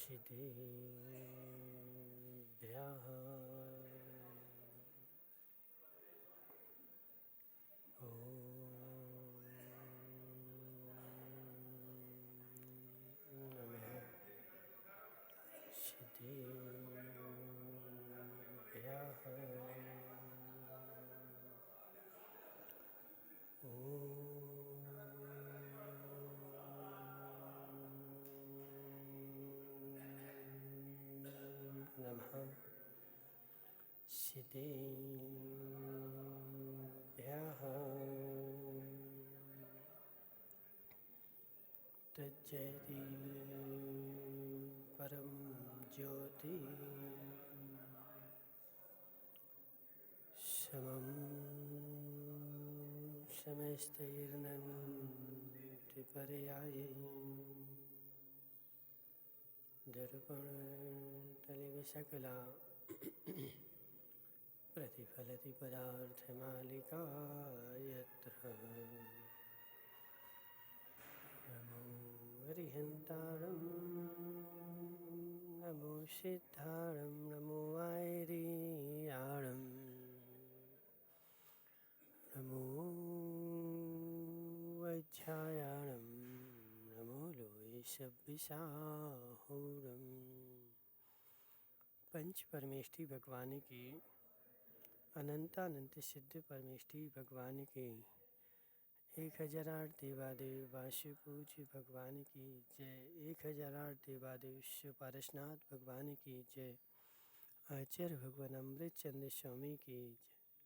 सिद्धेभ्यः नमः सिद्धेभ्यः नमः सिद्धेभ्यः तज्जयति परं ज्योति समं समस्तैर्नन्तिपर्याये दर्पणतलिविशकला प्रतिफलति पदार्थमालिका यत्र नमो हरिहन्तारं नमो सिद्धारं नमो वैरियाणं नमो वैध्यायाणं नमो लोयशब्बिसाहुरं। पंच परमेष्ठी भगवान की अनंतानंत सिद्ध परमेष्ठी भगवान की 1008 देवादेव वासु पूज्य भगवान की जय। 1008 देवादेव विश्व पारसनाथ भगवान की जय। आचार्य भगवान अमृत चंद्र स्वामी की जय।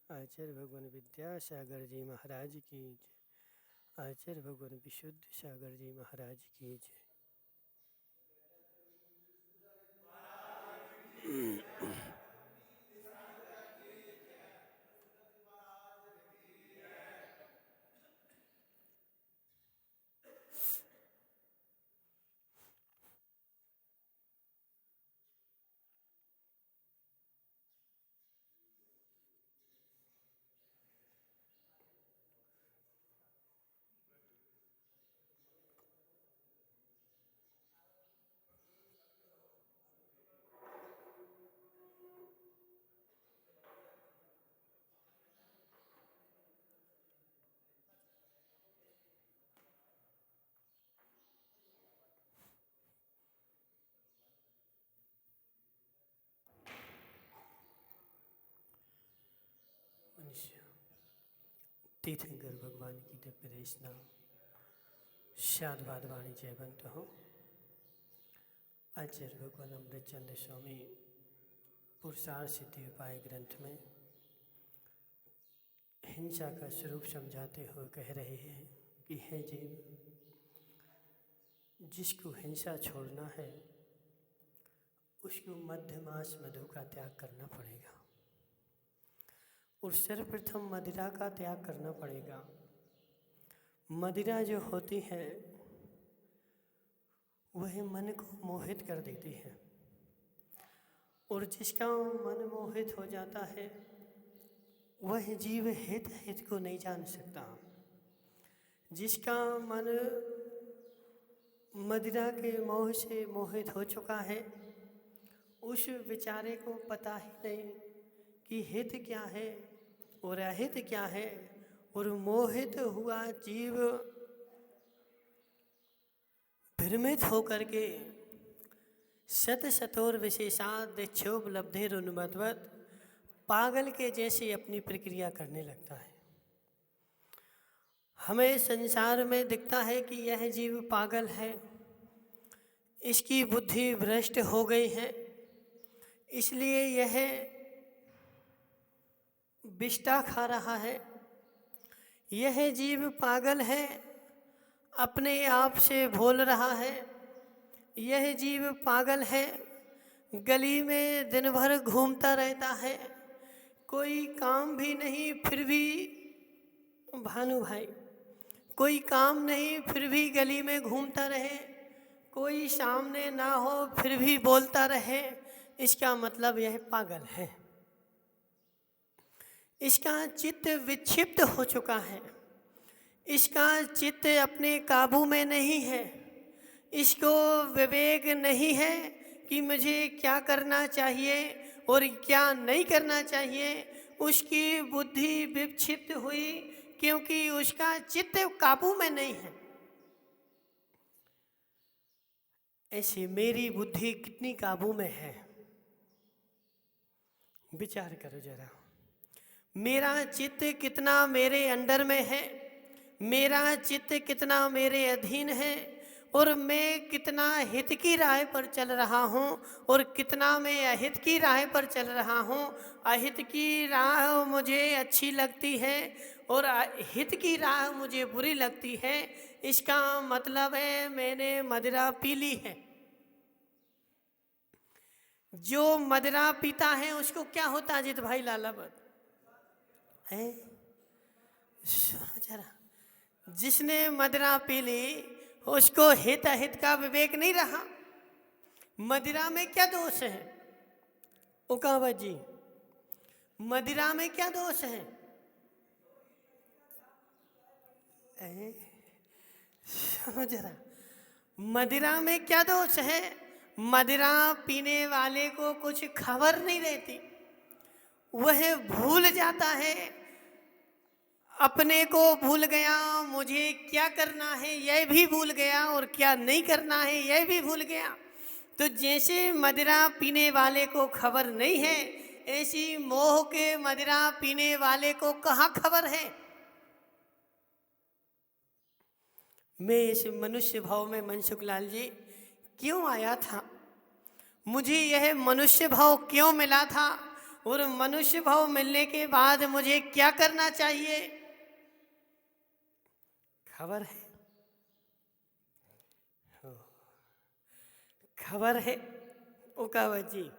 आचार्य भगवान विद्यासागर जी महाराज की जय। आचार्य भगवान विशुद्ध सागर जी महाराज की जय। मनुष्य तीर्थंकर भगवान की दिव्य देशना शादवाद वाणी जयवंत हो। आचार्य भगवान अमृत चंद्र स्वामी पुरुषार्थ सिद्धि उपाय ग्रंथ में हिंसा का स्वरूप समझाते हुए कह रहे हैं कि हे जीव, जिसको हिंसा छोड़ना है उसको मध्यमास मधु का त्याग करना पड़ेगा और सर्वप्रथम मदिरा का त्याग करना पड़ेगा। मदिरा जो होती है वह मन को मोहित कर देती है और जिसका मन मोहित हो जाता है वह जीव हित को नहीं जान सकता। जिसका मन मदिरा के मोह से मोहित हो चुका है उस बेचारे को पता ही नहीं कि हित क्या है और अहित क्या है, और मोहित हुआ जीव भ्रमित होकर के शत शतोर विशेषाद क्षोभलब्धेरुन्मत्वत पागल के जैसे अपनी प्रक्रिया करने लगता है। हमें संसार में दिखता है कि यह जीव पागल है, इसकी बुद्धि भ्रष्ट हो गई है, इसलिए यह विष्टा खा रहा है। यह जीव पागल है, अपने आप से बोल रहा है। यह जीव पागल है, गली में दिन भर घूमता रहता है, कोई काम भी नहीं फिर भी भानु भाई कोई काम नहीं फिर भी गली में घूमता रहे, कोई सामने ना हो फिर भी बोलता रहे, इसका मतलब यह पागल है। इसका चित्त विक्षिप्त हो चुका है, इसका चित्त अपने काबू में नहीं है, इसको विवेक नहीं है कि मुझे क्या करना चाहिए और क्या नहीं करना चाहिए, उसकी बुद्धि विक्षिप्त हुई, क्योंकि उसका चित्त काबू में नहीं है। ऐसे मेरी बुद्धि कितनी काबू में है, विचार करो जरा। मेरा चित्त कितना मेरे अंडर में है, मेरा चित्त कितना मेरे अधीन है, और मैं कितना हित की राह पर चल रहा हूँ और कितना मैं अहित की राह पर चल रहा हूँ। अहित की राह मुझे अच्छी लगती है और हित की राह मुझे बुरी लगती है। इसका मतलब है मैंने मदिरा पी ली है। जो मदिरा पीता है उसको क्या होता है अजित भाई लालावत है? सुनो जरा, जिसने मदिरा पी ली उसको हित अहित का विवेक नहीं रहा। मदिरा में क्या दोष है उकावत जी? मदिरा में क्या दोष है? सुनो जरा, मदिरा में क्या दोष है? मदिरा पीने वाले को कुछ खबर नहीं रहती, वह भूल जाता है, अपने को भूल गया, मुझे क्या करना है यह भी भूल गया और क्या नहीं करना है यह भी भूल गया। तो जैसे मदिरा पीने वाले को खबर नहीं है, ऐसी मोह के मदिरा पीने वाले को कहाँ खबर है। मैं इस मनुष्य भाव में मनसुख लाल जी क्यों आया था, मुझे यह मनुष्य भाव क्यों मिला था, और मनुष्य भाव मिलने के बाद मुझे क्या करना चाहिए, खबर है? खबर है उकावत जी?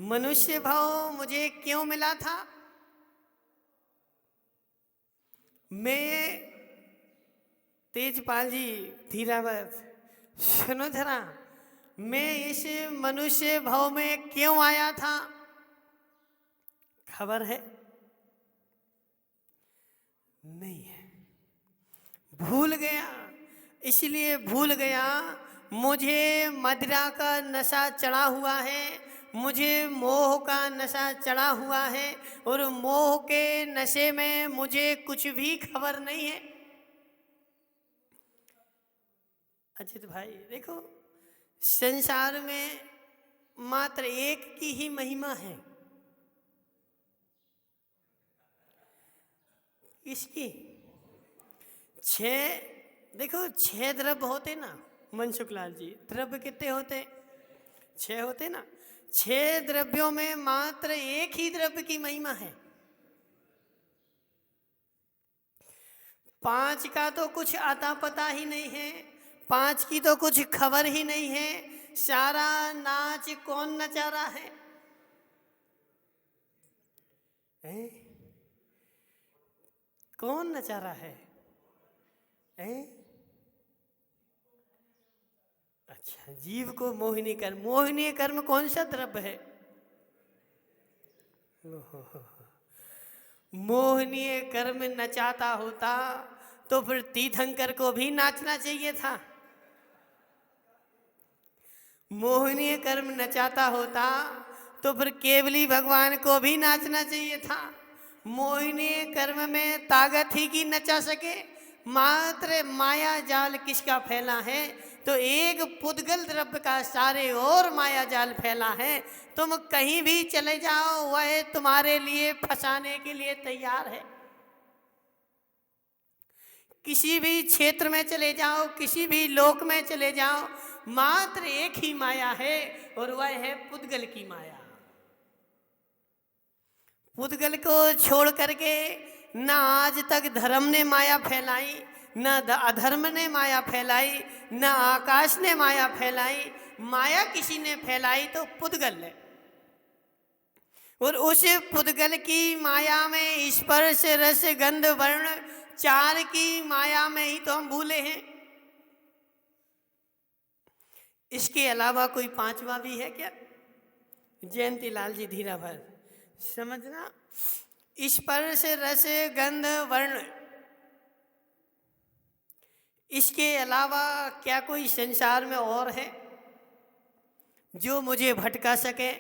मनुष्य भाव मुझे क्यों मिला था? मैं तेजपाल जी धीरावत सुनो जरा, मैं इस मनुष्य भाव में क्यों आया था, खबर है? नहीं है, भूल गया। इसलिए भूल गया, मुझे मदिरा का नशा चढ़ा हुआ है, मुझे मोह का नशा चढ़ा हुआ है, और मोह के नशे में मुझे कुछ भी खबर नहीं है। अजित भाई देखो, संसार में मात्र एक की ही महिमा है। इसकी देखो 6 द्रव्य होते ना मनसुख लाल जी, द्रव्य कितने होते? 6 होते ना। 6 द्रव्यों में मात्र एक ही द्रव्य की महिमा है। 5 का तो कुछ आता पता ही नहीं है, 5 की तो कुछ खबर ही नहीं है। सारा नाच कौन नचा रहा है? कौन नचा रहा है? अच्छा, जीव को मोहिनी कर्म। मोहिनी कर्म कौन सा द्रव्य है? मोहनीय कर्म नचाता होता तो फिर तीर्थंकर को भी नाचना चाहिए था। मोहनीय कर्म नचाता होता तो फिर केवली भगवान को भी नाचना चाहिए था। मोहिनी कर्म में ताकत ही की नचा सके, मात्र माया जाल किसका फैला है? तो एक पुद्गल द्रव्य का सारे और माया जाल फैला है। तुम कहीं भी चले जाओ, वह तुम्हारे लिए फंसाने के लिए तैयार है। किसी भी क्षेत्र में चले जाओ, किसी भी लोक में चले जाओ, मात्र एक ही माया है और वह है पुद्गल की माया। पुद्गल को छोड़ करके न आज तक धर्म ने माया फैलाई, न अधर्म ने माया फैलाई, न आकाश ने माया फैलाई। माया किसी ने फैलाई तो पुद्गल है, और उस पुद्गल की माया में स्पर्श रस गंध वर्ण 4 की माया में ही तो हम भूले हैं। इसके अलावा कोई 5वां भी है क्या? जयंती लाल जी धीराभर समझना, स्पर्श रस गंध वर्ण, इसके अलावा क्या कोई संसार में और है? जो मुझे भटका सके,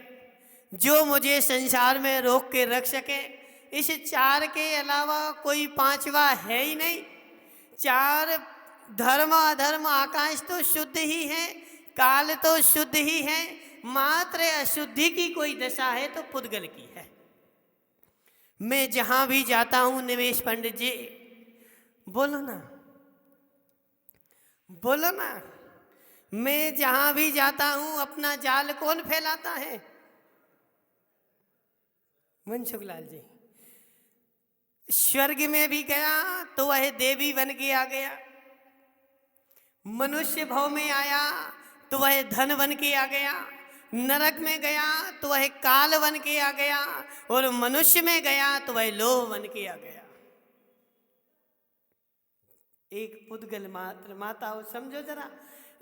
जो मुझे संसार में रोक के रख सके। इस चार के अलावा कोई पांचवा है ही नहीं। चार धर्म अधर्म आकाश तो शुद्ध ही है, काल तो शुद्ध ही है, मात्र अशुद्धि की कोई दशा है तो पुद्गल की है। मैं जहां भी जाता हूं, निमेश पंडित जी बोलो ना, बोलो ना, मैं जहां भी जाता हूं अपना जाल कौन फैलाता है? मनसुख लाल जी। स्वर्ग में भी गया तो वह देवी बन के आ गया, मनुष्य भाव में आया तो वह धन बन के आ गया, नरक में गया तो वह काल बन के आ गया, और मनुष्य में गया तो वह लोभ बन के आ गया। एक पुद्गल मात्र, माताओं समझो जरा,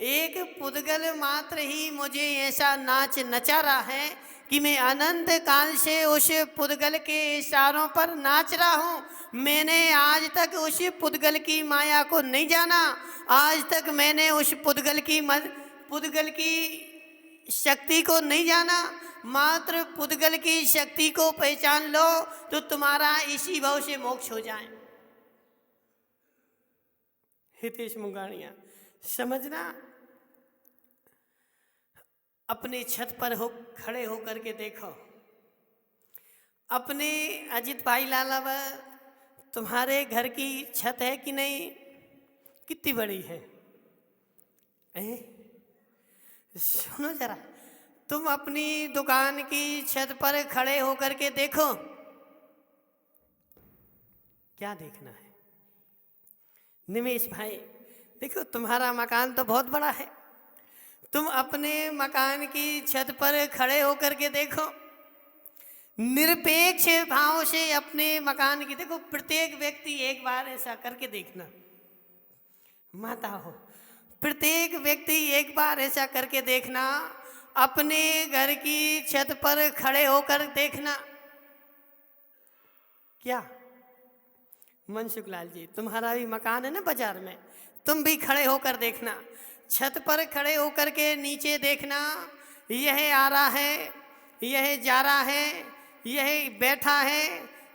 एक पुद्गल मात्र ही मुझे ऐसा नाच नचा रहा है कि मैं अनंत काल से उस पुद्गल के इशारों पर नाच रहा हूँ। मैंने आज तक उस पुद्गल की माया को नहीं जाना, आज तक मैंने उस पुद्गल की शक्ति को नहीं जाना। मात्र पुद्गल की शक्ति को पहचान लो तो तुम्हारा इसी भाव से मोक्ष हो जाए। हितेश मुंगाणिया समझना, अपने छत पर खड़े होकर के देखो, अपने अजित भाई लाला तुम्हारे घर की छत है कि नहीं? कितनी बड़ी है? सुनो जरा, तुम अपनी दुकान की छत पर खड़े होकर के देखो, क्या देखना है? निमेश भाई देखो, तुम्हारा मकान तो बहुत बड़ा है, तुम अपने मकान की छत पर खड़े होकर के देखो, निरपेक्ष भाव से अपने मकान की देखो। प्रत्येक व्यक्ति एक बार ऐसा करके देखना, माता हो, प्रत्येक व्यक्ति एक बार ऐसा करके देखना, अपने घर की छत पर खड़े होकर देखना। क्या मनसुख लाल जी, तुम्हारा भी मकान है ना बाजार में, तुम भी खड़े होकर देखना, छत पर खड़े होकर के नीचे देखना। यह आ रहा है, यह जा रहा है, यह बैठा है,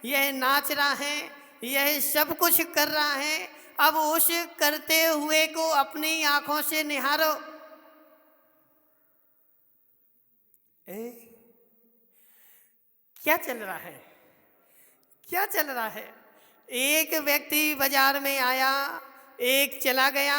यह नाच रहा है, यह सब कुछ कर रहा है। अब उस करते हुए को अपनी आंखों से निहारो। क्या चल रहा है? क्या चल रहा है? एक व्यक्ति बाजार में आया, एक चला गया,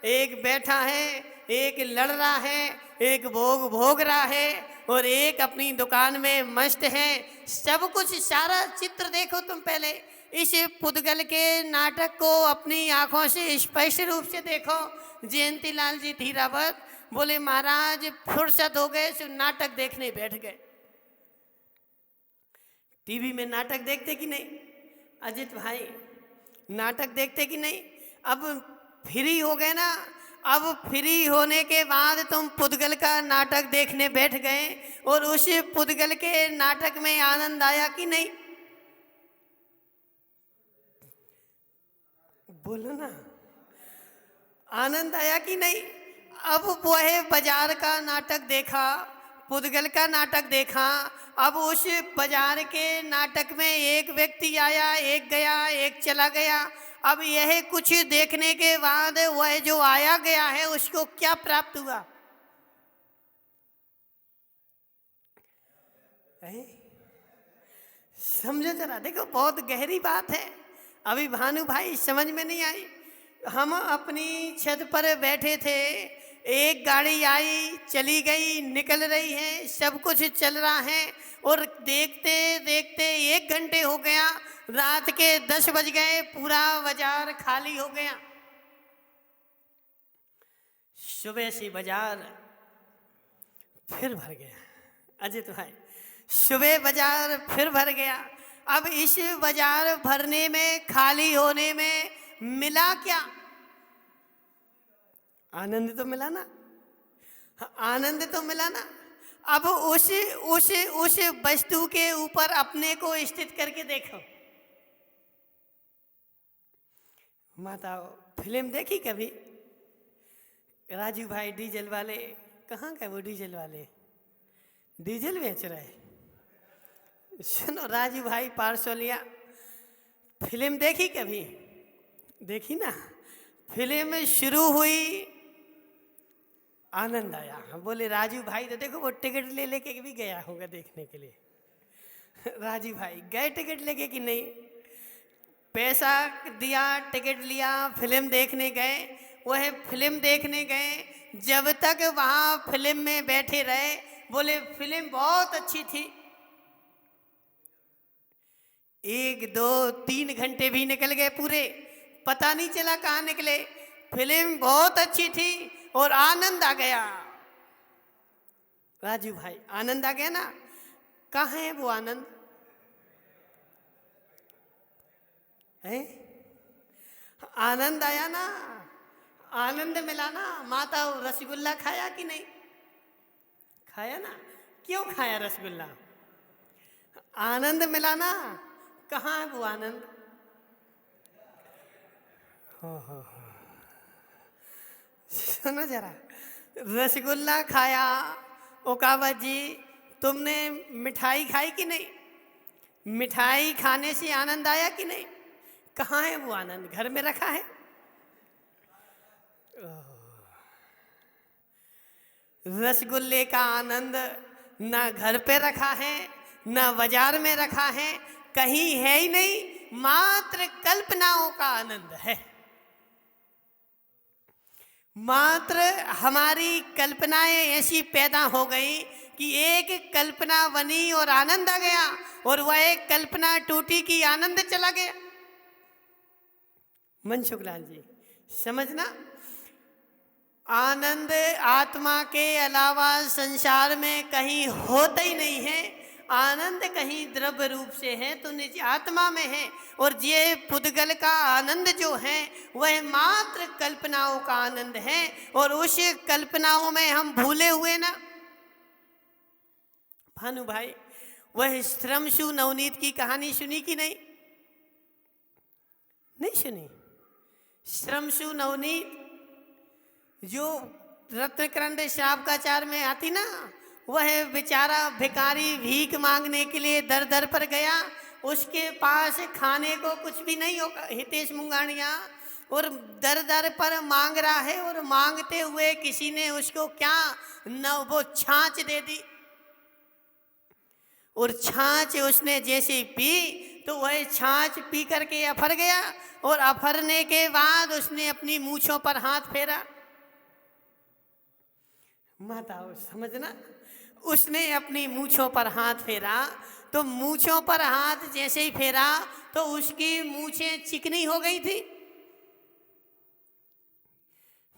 एक बैठा है, एक लड़ रहा है, एक भोग रहा है, और एक अपनी दुकान में मस्त है। सब कुछ सारा चित्र देखो तुम पहले, इस पुद्गल के नाटक को अपनी आंखों से स्पष्ट रूप से देखो। जयंती लाल जी धीरावत बोले, महाराज फुर्सत हो गए सो नाटक देखने बैठ गए। टीवी में नाटक देखते कि नहीं? अजित भाई नाटक देखते कि नहीं? अब फ्री हो गए ना, अब फ्री होने के बाद तुम पुद्गल का नाटक देखने बैठ गए, और उस पुद्गल के नाटक में आनंद आया कि नहीं? बोलो ना, आनंद आया कि नहीं? अब वह बाजार का नाटक देखा, पुद्गल का नाटक देखा। अब उस बाजार के नाटक में एक व्यक्ति आया, एक गया, एक चला गया। अब यह कुछ देखने के बाद वह जो आया गया है उसको क्या प्राप्त हुआ? समझो जरा, देखो बहुत गहरी बात है। अभी भानु भाई समझ में नहीं आई। हम अपनी छत पर बैठे थे, एक गाड़ी आई, चली गई, निकल रही है, सब कुछ चल रहा है, और देखते देखते 1 घंटे हो गया, रात के 10 बज गए, पूरा बाजार खाली हो गया। सुबह से बाजार फिर भर गया। अजित भाई, सुबह बाजार फिर भर गया। अब इस बाजार भरने में, खाली होने में मिला क्या? आनंद तो मिला ना, आनंद तो मिला ना। अब उस वस्तु के ऊपर अपने को स्थित करके देखो। माताओं, फिल्म देखी कभी? राजू भाई डीजल वाले, कहाँ गए वो डीजल वाले? डीजल बेच रहे। सुनो राजू भाई पारसोलिया, फिल्म देखी कभी? देखी ना। फिल्म शुरू हुई, आनंद आया। बोले राजू भाई तो देखो वो टिकट ले लेके भी गया होगा देखने के लिए। राजू भाई गए टिकट लेके कि नहीं? पैसा दिया, टिकट लिया, फिल्म देखने गए। वह फिल्म देखने गए, जब तक वहाँ फिल्म में बैठे रहे, बोले फिल्म बहुत अच्छी थी। 1, 2, 3 घंटे भी निकल गए पूरे, पता नहीं चला कहाँ निकले। फिल्म बहुत अच्छी थी और आनंद आ गया। राजू भाई आनंद आ गया ना। कहाँ है वो आनंद? है आनंद आया ना, आनंद मिला ना। माता रसगुल्ला खाया कि नहीं? खाया ना। क्यों खाया रसगुल्ला? आनंद मिला ना। कहाँ है वो आनंद? हो। सुनो जरा, रसगुल्ला खाया। ओकावत जी तुमने मिठाई खाई कि नहीं? मिठाई खाने से आनंद आया कि नहीं? कहाँ है वो आनंद? घर में रखा है? रसगुल्ले का आनंद ना घर पे रखा है, ना बाजार में रखा है, कहीं है ही नहीं, मात्र कल्पनाओं का आनंद है। मात्र हमारी कल्पनाएं ऐसी पैदा हो गई कि एक कल्पना बनी और आनंद आ गया, और वह एक कल्पना टूटी कि आनंद चला गया। मनसुख लाल जी समझना, आनंद आत्मा के अलावा संसार में कहीं होता ही नहीं है। आनंद कहीं द्रव्य रूप से है तो निज आत्मा में है, और ये पुद्गल का आनंद जो है वह मात्र कल्पनाओं का आनंद है। और उस कल्पनाओं में हम भूले हुए ना। भानु भाई वह श्रमशु नवनीत की कहानी सुनी कि नहीं? नहीं सुनी। श्रमशु नवनीत जो रत्नकरंद श्रावकाचार में आती ना, वह बेचारा भिखारी भीख मांगने के लिए दर दर पर गया। उसके पास खाने को कुछ भी नहीं होगा, हितेश मुंगानिया, और दर दर पर मांग रहा है। और मांगते हुए किसी ने उसको क्या न वो छाछ दे दी, और छाछ उसने जैसे पी तो वह छाछ पी करके अफर गया। और अफरने के बाद उसने अपनी मूंछों पर हाथ फेरा। माता समझना, उसने अपनी मूंछों पर हाथ फेरा, तो मूंछों पर हाथ जैसे ही फेरा तो उसकी मूंछें चिकनी हो गई थी।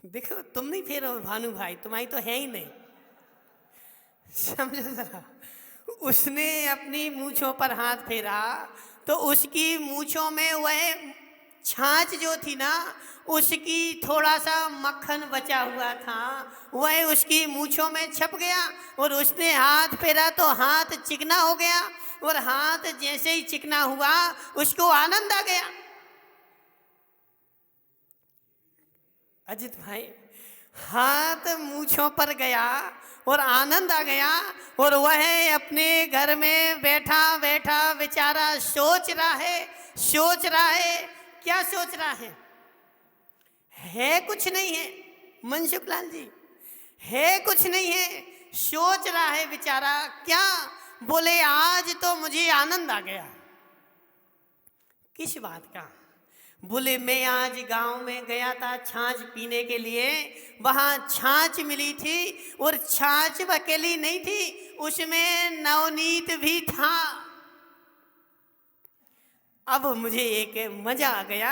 देखो तुम नहीं फेरो भानु भाई, तुम्हारी तो है ही नहीं। समझो जरा, उसने अपनी मूंछों पर हाथ फेरा तो उसकी मूंछों में वह छाछ जो थी ना, उसकी थोड़ा सा मक्खन बचा हुआ था, वह उसकी मूंछों में छप गया। और उसने हाथ फेरा तो हाथ चिकना हो गया, और हाथ जैसे ही चिकना हुआ उसको आनंद आ गया। अजित भाई हाथ मूंछों पर गया और आनंद आ गया, और वह अपने घर में बैठा बैठा बेचारा सोच रहा है। क्या सोच रहा है कुछ नहीं है। मनसुख लाल जी है कुछ नहीं है, सोच रहा है बेचारा। क्या? बोले आज तो मुझे आनंद आ गया। किस बात का? बोले मैं आज गांव में गया था छाछ पीने के लिए, वहां छाछ मिली थी, और छाछ अकेली नहीं थी, उसमें नवनीत भी था। अब मुझे एक मजा आ गया,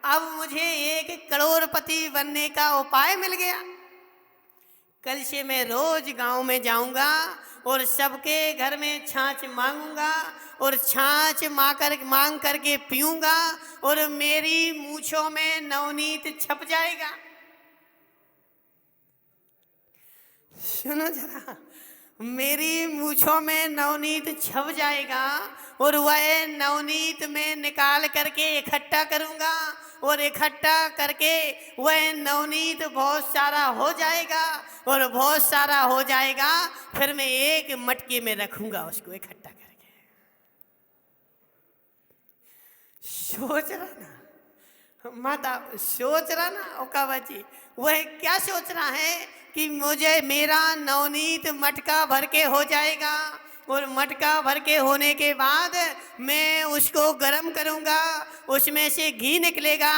अब मुझे 1 करोड़पति बनने का उपाय मिल गया। कल से मैं रोज गांव में जाऊंगा और सबके घर में छाछ मांगूंगा, और छाछ मांग करके पीऊंगा, और मेरी मूंछों में नवनीत छप जाएगा। सुनो जरा, मेरी मूछों में नवनीत छप जाएगा और वह नवनीत में निकाल करके इकट्ठा करूँगा और इकट्ठा करके वह नवनीत बहुत सारा हो जाएगा और बहुत सारा हो जाएगा, फिर मैं एक मटके में रखूँगा उसको इकट्ठा करके। सोच रहा ना माता, सोच रहा ना ओकावा जी, वह क्या सोच रहा है कि मुझे मेरा नवनीत मटका भर के हो जाएगा और मटका भर के होने के बाद मैं उसको गरम करूँगा, उसमें से घी निकलेगा,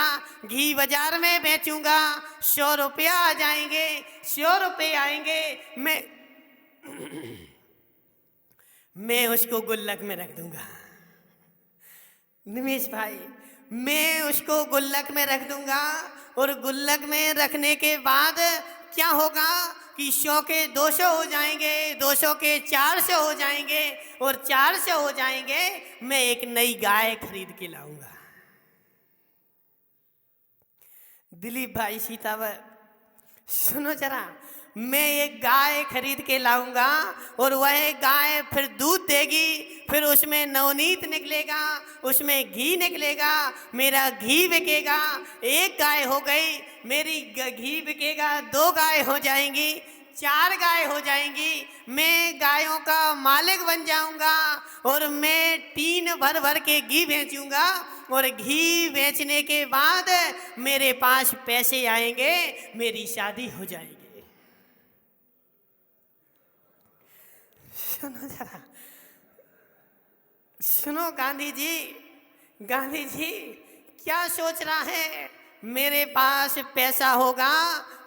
घी बाजार में बेचूँगा, 100 रुपया आ जाएंगे, 100 रुपये आएंगे, मैं उसको गुल्लक में रख दूँगा। निमेश भाई, मैं उसको गुल्लक में रख दूँगा और गुल्लक में रखने के बाद क्या होगा कि 100 के 200 हो जाएंगे, 200 के 400 हो जाएंगे और 400 हो जाएंगे, मैं एक नई गाय खरीद के लाऊंगा। दिलीप भाई सीतावर, सुनो जरा, मैं एक गाय खरीद के लाऊंगा और वह गाय फिर दूध देगी, फिर उसमें नवनीत निकलेगा, उसमें घी निकलेगा, मेरा घी बिकेगा। एक गाय हो गई मेरी, घी बिकेगा, 2 गाय हो जाएंगी, 4 गाय हो जाएंगी, मैं गायों का मालिक बन जाऊंगा और मैं टीन भर भर के घी बेचूंगा और घी बेचने के बाद मेरे पास पैसे आएंगे, मेरी शादी हो जाएगी। सुनो जरा, सुनो गांधी जी, गांधी जी क्या सोच रहा है, मेरे पास पैसा होगा,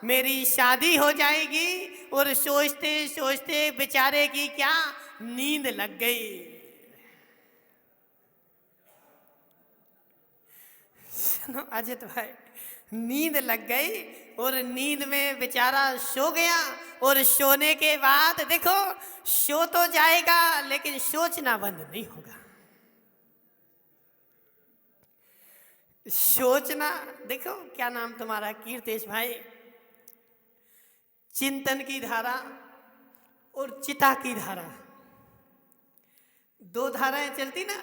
मेरी शादी हो जाएगी और सोचते सोचते बेचारे की क्या नींद लग गई। सुनो अजित भाई, नींद लग गई और नींद में बेचारा सो गया और सोने के बाद देखो, सो तो जाएगा लेकिन सोचना बंद नहीं होगा। सोचना, देखो क्या नाम तुम्हारा, कीर्तेश भाई, चिंतन की धारा और चिता की धारा, 2 धाराएं चलती ना।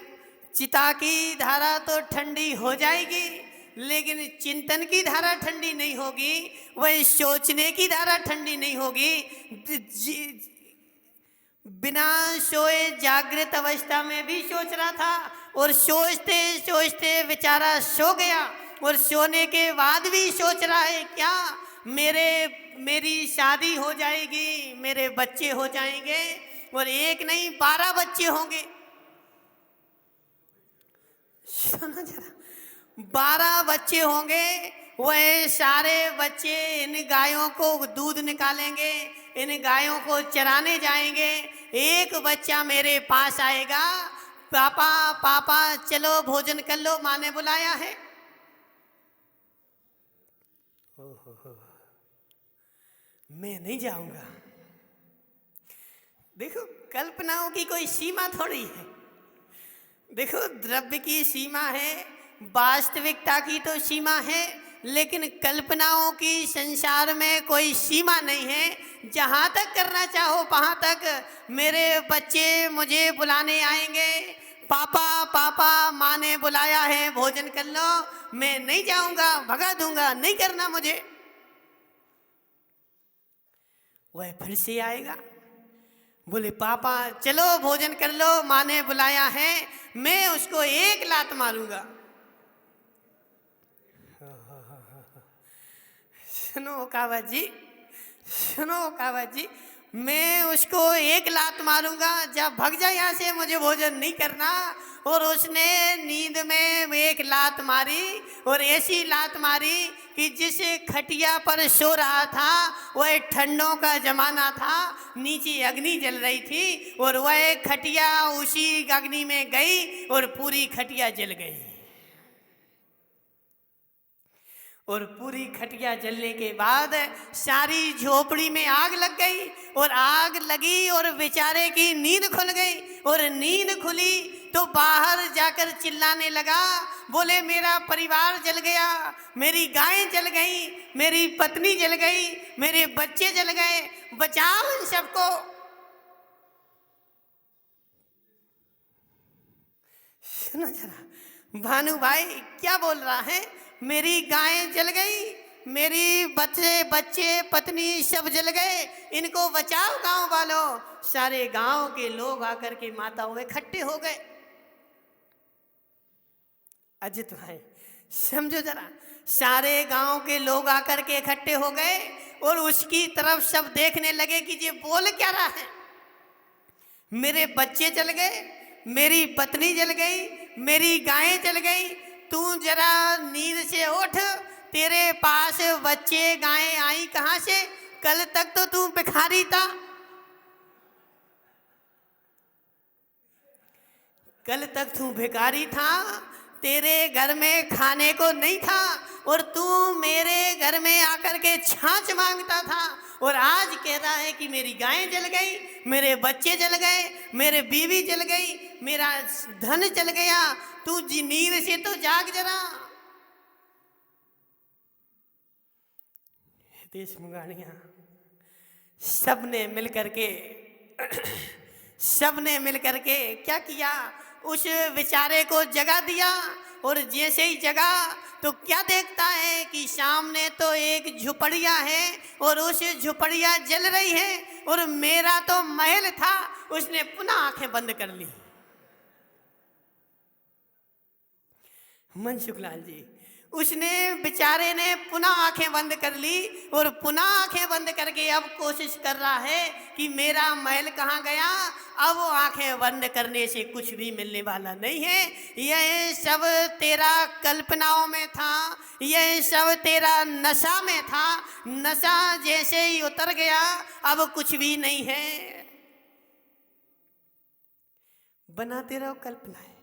चिता की धारा तो ठंडी हो जाएगी लेकिन चिंतन की धारा ठंडी नहीं होगी, वही सोचने की धारा ठंडी नहीं होगी। बिना सोए जागृत अवस्था में भी सोच रहा था और सोचते सोचते बेचारा सो गया और सोने के बाद भी सोच रहा है क्या, मेरी शादी हो जाएगी, मेरे बच्चे हो जाएंगे और एक नहीं 12 बच्चे होंगे। सुनो जरा, 12 बच्चे होंगे, वह सारे बच्चे इन गायों को दूध निकालेंगे, इन गायों को चराने जाएंगे। एक बच्चा मेरे पास आएगा, पापा पापा चलो भोजन कर लो, माँ ने बुलाया है। मैं नहीं जाऊंगा। देखो कल्पनाओं की कोई सीमा थोड़ी है, देखो द्रव्य की सीमा है, वास्तविकता की तो सीमा है, लेकिन कल्पनाओं की संसार में कोई सीमा नहीं है। जहाँ तक करना चाहो वहाँ तक मेरे बच्चे मुझे बुलाने आएंगे, पापा पापा माँ ने बुलाया है भोजन कर लो, मैं नहीं जाऊँगा, भगा दूंगा, नहीं करना मुझे। वह फिर से आएगा, बोले पापा चलो भोजन कर लो, माँ ने बुलाया है, मैं उसको एक लात मारूंगा। सुनो कावा जी, सुनो कावा जी, मैं उसको एक लात मारूंगा, जब भाग जाए यहाँ से, मुझे भोजन नहीं करना। और उसने नींद में एक लात मारी और ऐसी लात मारी कि जिस खटिया पर सो रहा था वह ठंडों का जमाना था, नीचे अग्नि जल रही थी और वह खटिया उसी अग्नि में गई और पूरी खटिया जल गई। और पूरी खटिया जलने के बाद सारी झोपड़ी में आग लग गई और आग लगी और बेचारे की नींद खुल गई। और नींद खुली तो बाहर जाकर चिल्लाने लगा, बोले मेरा परिवार जल गया, मेरी गाय जल गई, मेरी पत्नी जल गई, मेरे बच्चे जल गए, बचाओ इन सबको। सुनो जरा, भानु भाई क्या बोल रहा है? मेरी गायें जल गई, मेरी बच्चे पत्नी सब जल गए, इनको बचाओ गांव वालों। सारे गांव के लोग आकर के माताओं में इकट्ठे हो गए। अजित भाई समझो जरा, सारे गांव के लोग आकर के इकट्ठे हो गए और उसकी तरफ सब देखने लगे कि ये बोल क्या रहा है। मेरे बच्चे जल गए, मेरी पत्नी जल गई, मेरी गायें जल गई, तू जरा नींद से उठ, तेरे पास बच्चे गायें आई कहां से? कल तक तो तू भिखारी था, कल तक तू भिखारी था, तेरे घर में खाने को नहीं था और तू मेरे घर में आकर के छाछ मांगता था, और आज कह रहा है कि मेरी गायें जल गई, मेरे बच्चे जल गए, मेरे बीवी जल गई, मेरा धन जल गया। तू नींद से तो जाग जरा। देश मुगानिया सबने मिलकर के क्या किया? उस बेचारे को जगा दिया, और जैसे ही जगा तो क्या देखता है कि सामने तो एक झुपड़िया है और उस झुपड़िया जल रही है, और मेरा तो महल था। उसने पुनः आंखें बंद कर ली। मनसुखलाल जी, उसने बेचारे ने पुनः आंखें बंद कर ली और पुनः आंखें बंद करके अब कोशिश कर रहा है कि मेरा महल कहाँ गया। अब वो आंखें बंद करने से कुछ भी मिलने वाला नहीं है। यह सब तेरा कल्पनाओं में था, यह सब तेरा नशा में था। नशा जैसे ही उतर गया अब कुछ भी नहीं है। बनाते रहो कल्पनाएं,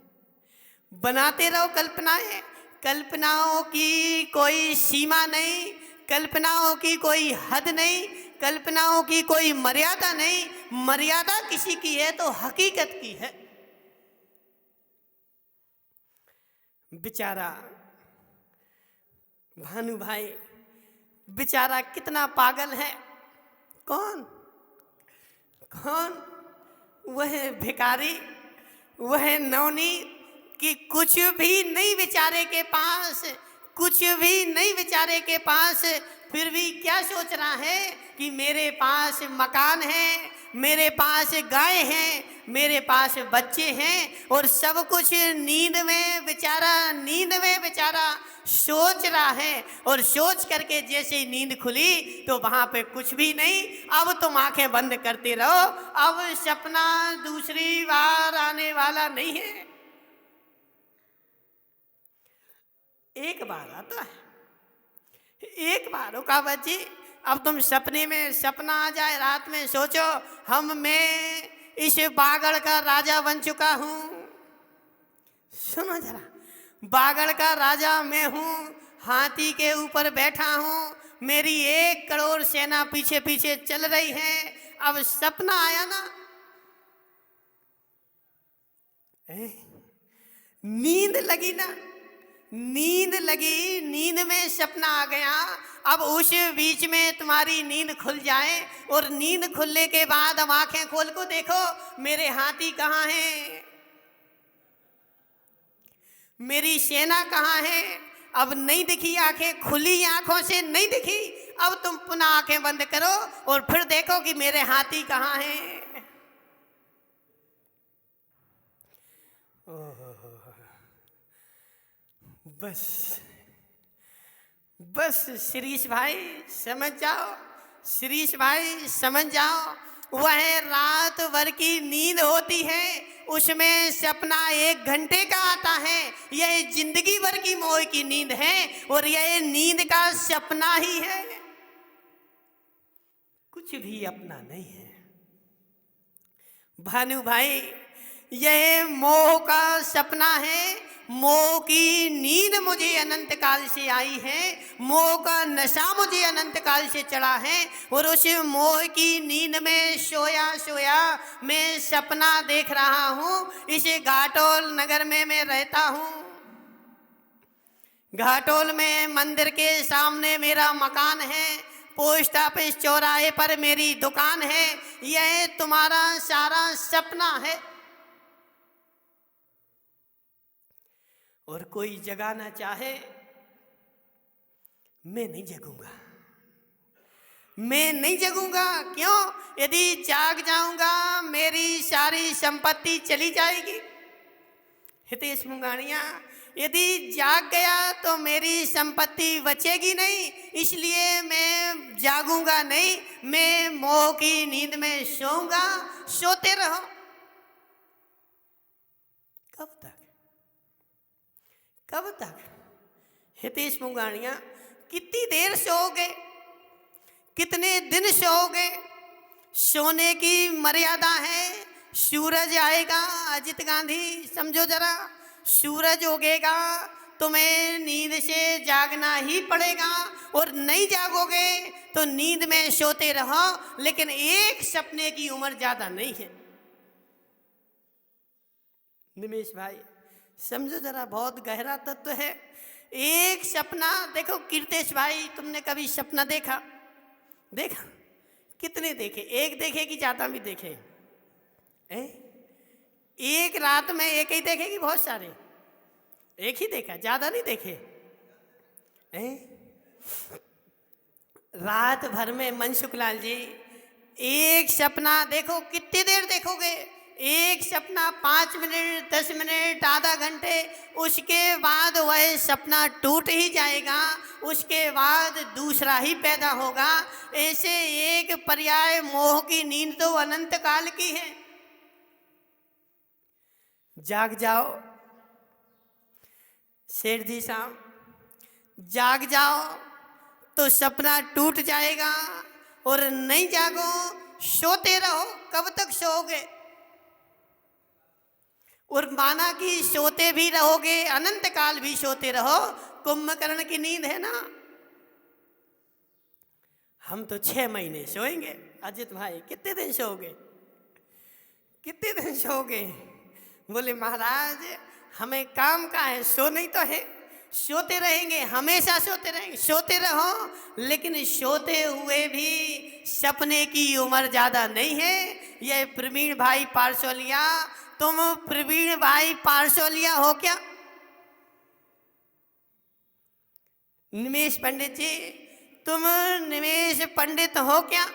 बनाते रहो कल्पनाएं। कल्पनाओं की कोई सीमा नहीं, कल्पनाओं की कोई हद नहीं, कल्पनाओं की कोई मर्यादा नहीं। मर्यादा किसी की है तो हकीकत की है। बेचारा भानु भाई बेचारा कितना पागल है। कौन कौन? वह भिखारी, वह नौनी कि कुछ भी नहीं बेचारे के पास, कुछ भी नहीं बेचारे के पास, फिर भी क्या सोच रहा है कि मेरे पास मकान है, मेरे पास गाय हैं, मेरे पास बच्चे हैं, और सब कुछ नींद में बेचारा सोच रहा है। और सोच करके जैसे ही नींद खुली तो वहां पे कुछ भी नहीं। अब तुम आंखें बंद करते रहो, अब सपना दूसरी बार आने वाला नहीं है। एक बार आता है, एक बार रुका बच्ची। अब तुम सपने में सपना आ जाए रात में, सोचो मैं इस बागड़ का राजा बन चुका हूं। सुनो जरा, बागड़ का राजा मैं हूं, हाथी के ऊपर बैठा हूं, मेरी 1 करोड़ सेना पीछे पीछे चल रही है। अब सपना आया ना, नींद लगी ना, नींद लगी, नींद में सपना आ गया। अब उस बीच में तुम्हारी नींद खुल जाए, और नींद खुलने के बाद अब आंखें खोल को देखो, मेरे हाथी कहाँ हैं, मेरी सेना कहाँ है। अब नहीं दिखी, आंखें खुली आंखों से नहीं दिखी। अब तुम पुनः आंखें बंद करो और फिर देखो कि मेरे हाथी कहाँ हैं। बस शिरीष भाई समझ जाओ, शिरीष भाई समझ जाओ, वह रात भर की नींद होती है, उसमें सपना 1 घंटे का आता है। यह जिंदगी भर की मोह की नींद है, और यह नींद का सपना ही है, कुछ भी अपना नहीं है। भानु भाई, यह मोह का सपना है। मोह की नींद मुझे अनंत काल से आई है, मोह का नशा मुझे अनंत काल से चढ़ा है, और उस मोह की नींद में सोया सोया मैं सपना देख रहा हूँ। इस घाटोल नगर में मैं रहता हूँ। घाटोल में मंदिर के सामने मेरा मकान है, पोस्ट ऑफिस चौराहे पर मेरी दुकान है। यह तुम्हारा सारा सपना है। और कोई जगाना चाहे, मैं नहीं जगूंगा, मैं नहीं जगूंगा। क्यों? यदि जाग जाऊंगा मेरी सारी संपत्ति चली जाएगी। हितेश मुंगानिया, यदि जाग गया तो मेरी संपत्ति बचेगी नहीं, इसलिए मैं जागूंगा नहीं, मैं मोह की नींद में सोऊंगा। सोते रहो। कब तक? कब तक? हितेश मुंगानिया, कितनी देर सोओगे? कितने दिन सोओगे? सोने की मर्यादा है। सूरज आएगा, अजित गांधी समझो जरा, सूरज उगेगा, तुम्हें नींद से जागना ही पड़ेगा। और नहीं जागोगे तो नींद में सोते रहो, लेकिन एक सपने की उम्र ज्यादा नहीं है। निमेश भाई समझो जरा, बहुत गहरा तत्व है। एक सपना देखो। कीर्तेश भाई, तुमने कभी सपना देखा? देखा? कितने देखे? एक देखे कि ज्यादा भी देखे? एक रात में एक ही देखे कि बहुत सारे? एक ही देखा, ज्यादा नहीं देखे। रात भर में मनसुखलाल जी एक सपना देखो, कितनी देर देखोगे? एक सपना 5 मिनट, 10 मिनट, आधा घंटे, उसके बाद वह सपना टूट ही जाएगा, उसके बाद दूसरा ही पैदा होगा। ऐसे एक पर्याय मोह की नींद तो अनंत काल की है। जाग जाओ शेर जी साहब, जाग जाओ तो सपना टूट जाएगा। और नहीं जागो, सोते रहो। कब तक सोओगे? और माना कि सोते भी रहोगे, अनंत काल भी सोते रहो। कुंभकर्ण की नींद है ना। हम तो 6 महीने सोएंगे। अजित भाई कितने दिन सोओगे? कितने दिन सोओगे? बोले महाराज हमें काम का है, सो नहीं तो है। सोते रहेंगे, हमेशा सोते रहेंगे। सोते रहो, लेकिन सोते हुए भी सपने की उम्र ज्यादा नहीं है। ये प्रवीण भाई पारसोलिया, तुम प्रवीण भाई पारसोलिया हो क्या? निमेश पंडित जी, तुम निमेश पंडित हो क्या?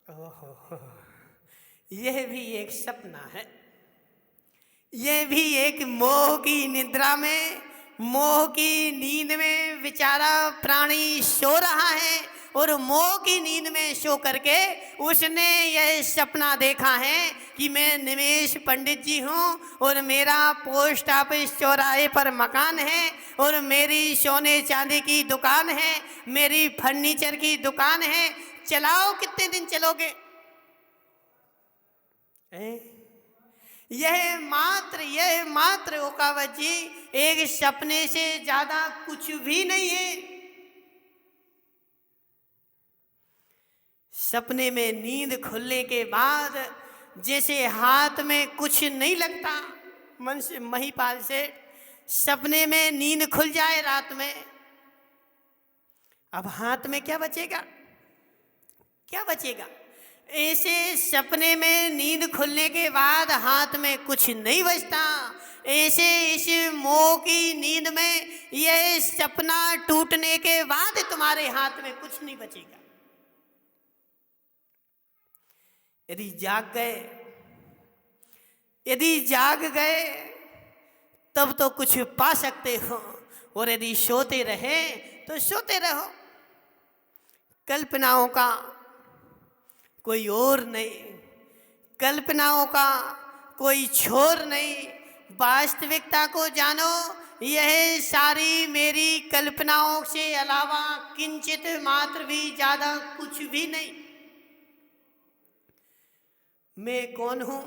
ओहो, यह भी एक सपना है। यह भी एक मोह की निद्रा में, मोह की नींद में बेचारा प्राणी सो रहा है। और मोह की नींद में सो करके उसने यह सपना देखा है कि मैं निमेश पंडित जी हूँ और मेरा पोस्ट ऑफिस चौराहे पर मकान है और मेरी सोने चांदी की दुकान है, मेरी फर्नीचर की दुकान है। चलाओ, कितने दिन चलोगे? यह मात्र ओकावत जी एक सपने से ज्यादा कुछ भी नहीं है। सपने में नींद खुलने के बाद जैसे हाथ में कुछ नहीं लगता। मन से महिपाल से सपने में नींद खुल जाए रात में, अब हाथ में क्या बचेगा? क्या बचेगा? ऐसे सपने में नींद खुलने के बाद हाथ में कुछ नहीं बचता। ऐसे इस मोह की नींद में यह सपना टूटने के बाद तुम्हारे हाथ में कुछ नहीं बचेगा। यदि जाग गए तब तो कुछ पा सकते हो, और यदि सोते रहे तो सोते रहो। कल्पनाओं का कोई और नहीं, कल्पनाओं का कोई छोर नहीं। वास्तविकता को जानो, यह सारी मेरी कल्पनाओं से अलावा किंचित मात्र भी ज्यादा कुछ भी नहीं। मैं कौन हूं?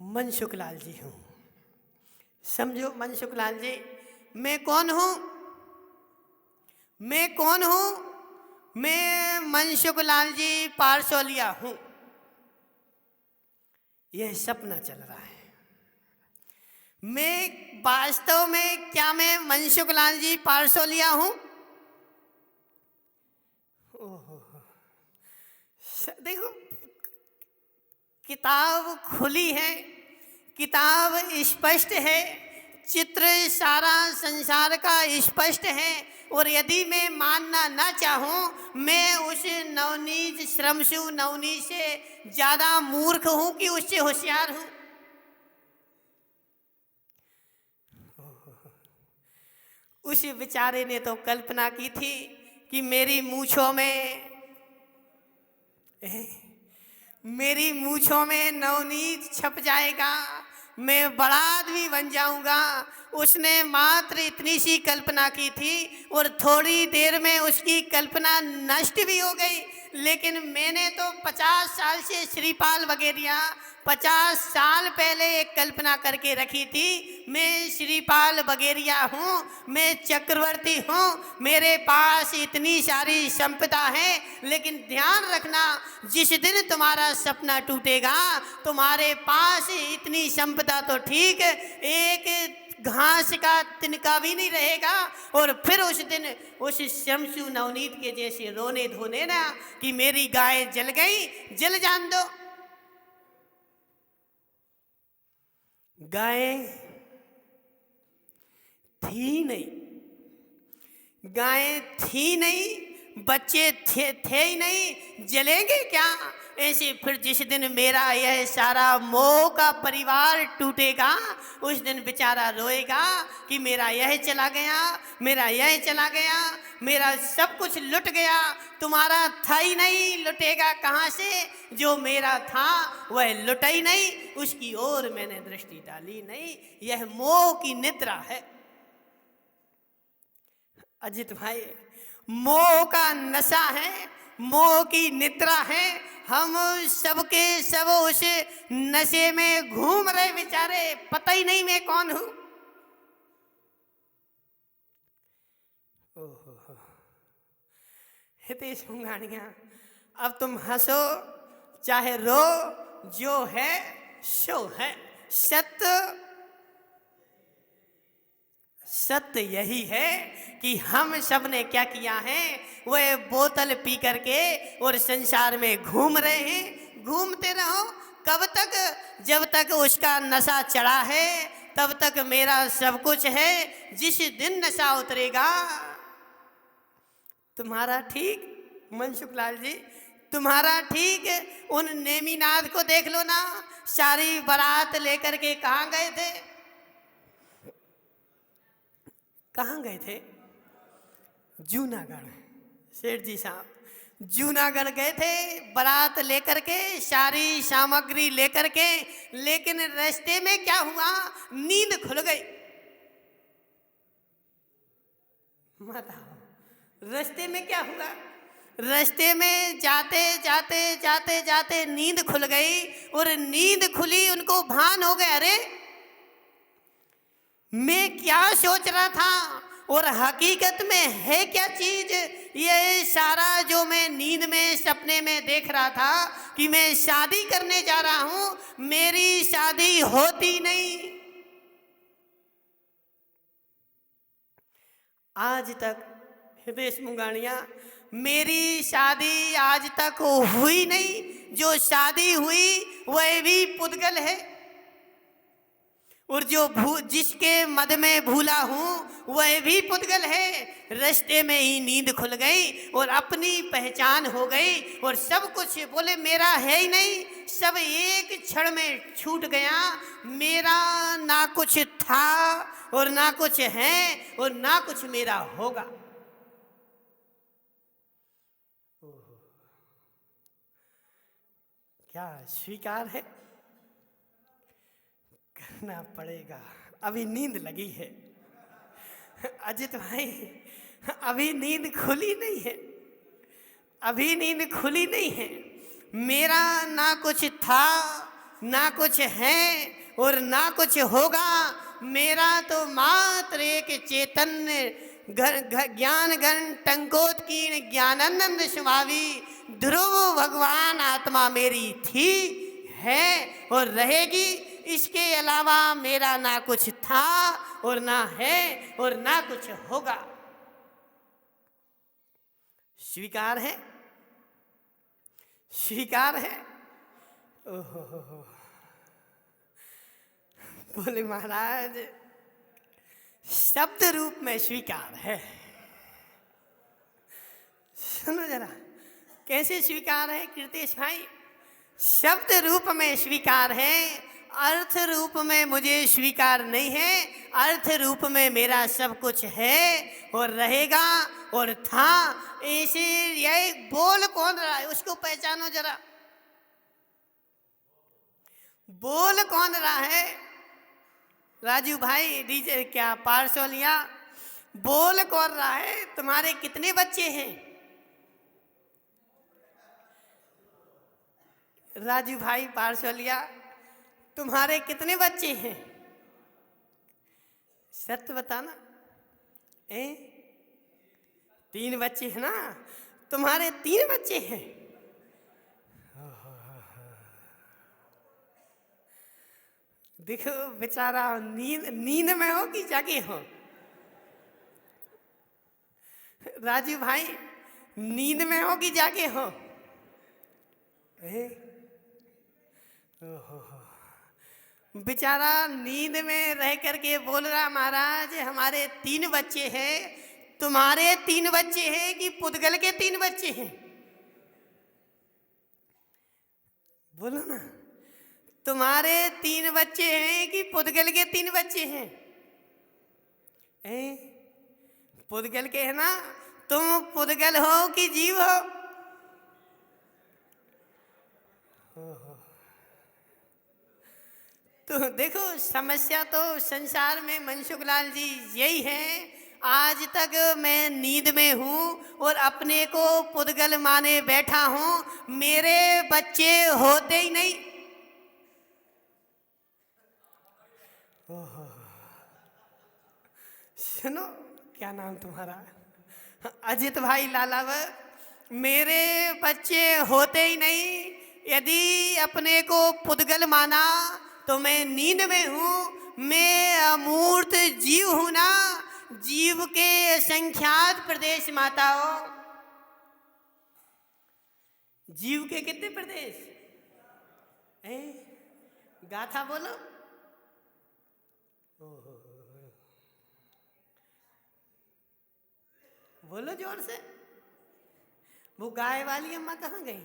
मनसुखलाल जी हूं। समझो मनसुखलाल जी, मैं कौन हूं? मैं कौन हूं? मैं मनसुखलाल जी पारसोलिया हूं। यह सपना चल रहा है। मैं वास्तव में क्या मैं मनसुखलाल जी पारसोलिया हूं? ओहो, देखो किताब खुली है, किताब स्पष्ट है, चित्र सारा संसार का स्पष्ट है। और यदि मैं मानना ना चाहूं, मैं उस नवनीत श्रमशु नवनीत से ज्यादा मूर्ख हूं कि उससे होशियार हूं। उस बेचारे ने तो कल्पना की थी कि मेरी मूंछों में नवनीत छप जाएगा, मैं बड़ा आदमी बन जाऊंगा। उसने मात्र इतनी सी कल्पना की थी और थोड़ी देर में उसकी कल्पना नष्ट भी हो गई। लेकिन मैंने तो 50 साल से श्रीपाल बगेरिया 50 साल पहले एक कल्पना करके रखी थी। मैं श्रीपाल बगेरिया हूँ, मैं चक्रवर्ती हूँ, मेरे पास इतनी सारी संपदा है। लेकिन ध्यान रखना, जिस दिन तुम्हारा सपना टूटेगा, तुम्हारे पास इतनी संपदा तो ठीक, एक घास का तिनका भी नहीं रहेगा। और फिर उस दिन उस शमशु नवनीत के जैसे रोने धोने ना कि मेरी गाय जल गई, जल जान दो। गाय थी नहीं, गाय थी नहीं, बच्चे थे ही नहीं, जलेंगे क्या? ऐसे फिर जिस दिन मेरा यह सारा मोह का परिवार टूटेगा, उस दिन बेचारा रोएगा कि मेरा यह चला गया, मेरा यह चला गया, मेरा सब कुछ लुट गया। तुम्हारा था ही नहीं, लुटेगा कहाँ से? जो मेरा था वह लुटा ही नहीं, उसकी ओर मैंने दृष्टि डाली नहीं। यह मोह की निद्रा है अजित भाई, मोह का नशा है, मोह की निद्रा है। हम सबके सब उस नशे में घूम रहे बेचारे, पता ही नहीं मैं कौन हूं। हितेश मुंगानिया, अब तुम हंसो चाहे रो, जो है सो है। सत्य यही है कि हम सब ने क्या किया है, वह बोतल पी करके और संसार में घूम रहे हैं। घूमते रहो कब तक? जब तक उसका नशा चढ़ा है तब तक मेरा सब कुछ है। जिस दिन नशा उतरेगा, तुम्हारा ठीक मनसुख लाल जी, तुम्हारा ठीक उन नेमीनाथ को देख लो ना, सारी बारात लेकर के कहाँ गए थे? कहाँ गए थे? जूनागढ़। सेठ जी साहब जूनागढ़ गए थे बारात लेकर के, सारी सामग्री लेकर के। लेकिन रास्ते में क्या हुआ? नींद खुल गई। बताओ रास्ते में क्या हुआ? रास्ते में जाते जाते जाते जाते नींद खुल गई। और नींद खुली, उनको भान हो गया, अरे मैं क्या सोच रहा था और हकीकत में है क्या चीज? ये सारा जो मैं नींद में सपने में देख रहा था कि मैं शादी करने जा रहा हूं, मेरी शादी होती नहीं। आज तक हितेश मुंगानिया, मेरी शादी आज तक हुई नहीं। जो शादी हुई वह भी पुद्गल है, और जो जिसके मद में भूला हूं वह भी पुद्गल है। रास्ते में ही नींद खुल गई और अपनी पहचान हो गई और सब कुछ बोले मेरा है ही नहीं, सब एक क्षण में छूट गया। मेरा ना कुछ था और ना कुछ है और ना कुछ मेरा होगा। क्या स्वीकार है? करना पड़ेगा। अभी नींद लगी है अजित भाई, अभी नींद खुली नहीं है, अभी नींद खुली नहीं है। मेरा ना कुछ था, ना कुछ है और ना कुछ होगा। मेरा तो मात्र एक चैतन्य ज्ञान घन टंकोत्कीर्ण ज्ञानानंद स्वामी ध्रुव भगवान आत्मा मेरी थी, है और रहेगी। इसके अलावा मेरा ना कुछ था और ना है और ना कुछ होगा। स्वीकार है? स्वीकार है? ओहो, बोले महाराज शब्द रूप में स्वीकार है। सुनो जरा, कैसे स्वीकार है कीर्तेश भाई? शब्द रूप में स्वीकार है, अर्थ रूप में मुझे स्वीकार नहीं है। अर्थ रूप में मेरा सब कुछ है और रहेगा और था। ऐसे यह बोल कौन रहा है उसको पहचानो जरा। बोल कौन रहा है? राजू भाई डीजे क्या पार्सोलिया, बोल कौन रहा है? तुम्हारे कितने बच्चे हैं? राजू भाई पार्सोलिया, तुम्हारे कितने बच्चे हैं? सत्य बताना। 3 बच्चे हैं ना? तुम्हारे 3 बच्चे हैं। देखो बेचारा नींद में हो कि जागे हो? राजू भाई नींद में हो कि जागे हो? बेचारा नींद में रह करके बोल रहा महाराज हमारे 3 बच्चे हैं। तुम्हारे 3 बच्चे हैं कि पुद्गल के 3 बच्चे हैं? बोलो ना, तुम्हारे 3 बच्चे हैं कि पुद्गल के 3 बच्चे हैं? पुद्गल के है ना? तुम पुद्गल हो कि जीव हो? तो देखो समस्या तो संसार में मनसुखलाल जी यही है। आज तक मैं नींद में हूँ और अपने को पुद्गल माने बैठा हूँ, मेरे बच्चे होते ही नहीं। सुनो, क्या नाम तुम्हारा? अजित भाई लालावर, मेरे बच्चे होते ही नहीं। यदि अपने को पुद्गल माना तो मैं नींद में हूँ, मैं अमूर्त जीव हूँ ना। जीव के असंख्यात प्रदेश माता हो। जीव के कितने प्रदेश? गाथा बोलो। बोलो जोर से। वो गाय वाली अम्मा कहाँ गई?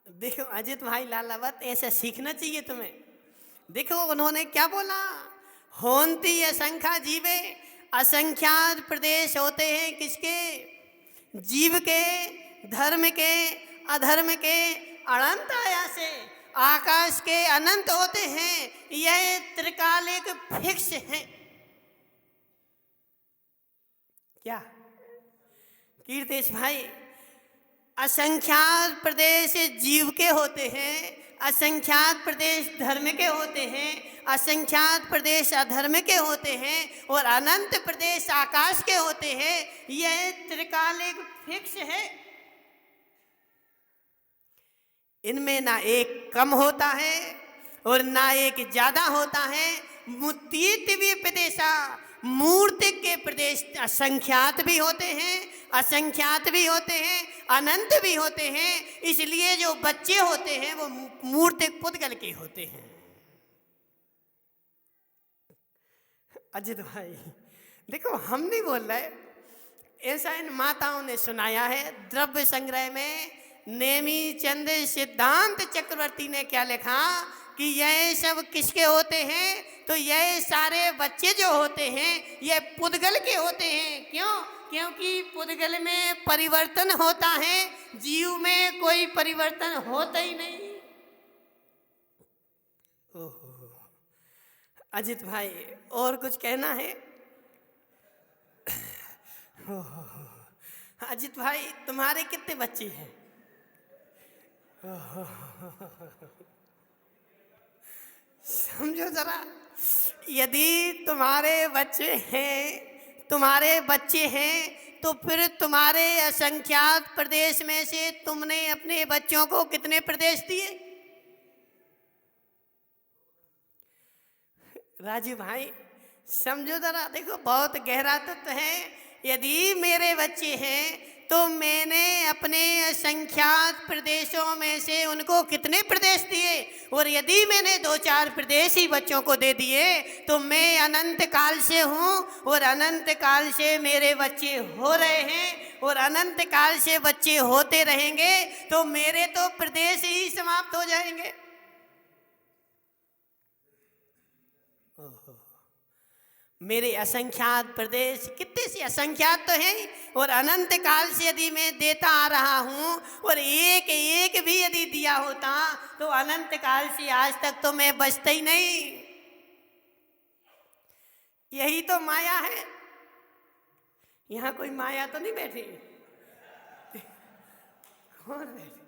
देखो अजित भाई लालावत, ऐसा सीखना चाहिए तुम्हें। देखो उन्होंने क्या बोला, होंती असंख्या जीवे, असंख्यात प्रदेश होते हैं किसके? जीव के, धर्म के, अधर्म के, अनंत आया से आकाश के अनंत होते हैं। यह त्रिकालिक फिक्स है। क्या कीर्तेश भाई? असंख्यात प्रदेश जीव के होते हैं, असंख्यात प्रदेश धर्म के होते हैं, असंख्यात प्रदेश अधर्म के होते हैं और अनंत प्रदेश आकाश के होते हैं। यह त्रिकालिक फिक्स है। इनमें ना एक कम होता है और ना एक ज्यादा होता है। मुतीत्वी प्रदेशा, मूर्ति के प्रदेश असंख्यात भी होते हैं, असंख्यात भी होते हैं, अनंत भी होते हैं। इसलिए जो बच्चे होते हैं वो मूर्तिक पुद्गल के होते हैं। अजित भाई देखो, हम नहीं बोल रहे, ऐसा इन माताओं ने सुनाया है। द्रव्य संग्रह में नेमी चंद सिद्धांत चक्रवर्ती ने क्या लिखा कि यह सब किसके होते हैं? तो यह सारे बच्चे जो होते हैं यह पुद्गल के होते हैं। क्यों? क्योंकि पुद्गल में परिवर्तन होता है, जीव में कोई परिवर्तन होता ही नहीं। ओहो अजित भाई, और कुछ कहना है? अजित भाई तुम्हारे कितने बच्चे हैं? समझो जरा, यदि तुम्हारे बच्चे हैं तो फिर तुम्हारे असंख्यात प्रदेश में से तुमने अपने बच्चों को कितने प्रदेश दिए? राजू भाई समझो जरा, देखो बहुत गहरा तत्व है। यदि मेरे बच्चे हैं तो मैंने अपने असंख्यात प्रदेशों में से उनको कितने प्रदेश दिए, और यदि मैंने 2-4 प्रदेश ही बच्चों को दे दिए तो मैं अनंत काल से हूँ, और अनंत काल से मेरे बच्चे हो रहे हैं, और अनंत काल से बच्चे होते रहेंगे, तो मेरे तो प्रदेश ही समाप्त हो जाएंगे। मेरे असंख्यात प्रदेश कितने से असंख्यात तो हैं, और अनंत काल से यदि मैं देता आ रहा हूँ, और एक एक भी यदि दिया होता तो अनंत काल से आज तक तो मैं बचता ही नहीं। यही तो माया है। यहाँ कोई माया तो नहीं बैठी? कौन बैठी?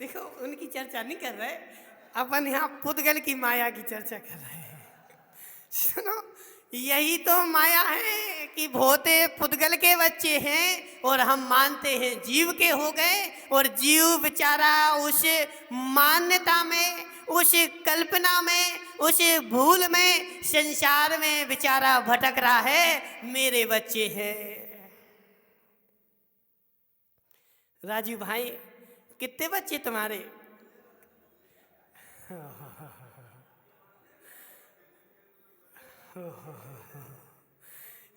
देखो उनकी चर्चा नहीं कर रहे, अपन यहाँ पुद्गल की माया की चर्चा कर रहे हैं। सुनो, यही तो माया है कि भोते पुद्गल के बच्चे हैं और हम मानते हैं जीव के हो गए, और जीव बेचारा उस मान्यता में, उस कल्पना में, उस भूल में, संसार में बेचारा भटक रहा है। मेरे बच्चे हैं। राजू भाई कितने बच्चे तुम्हारे?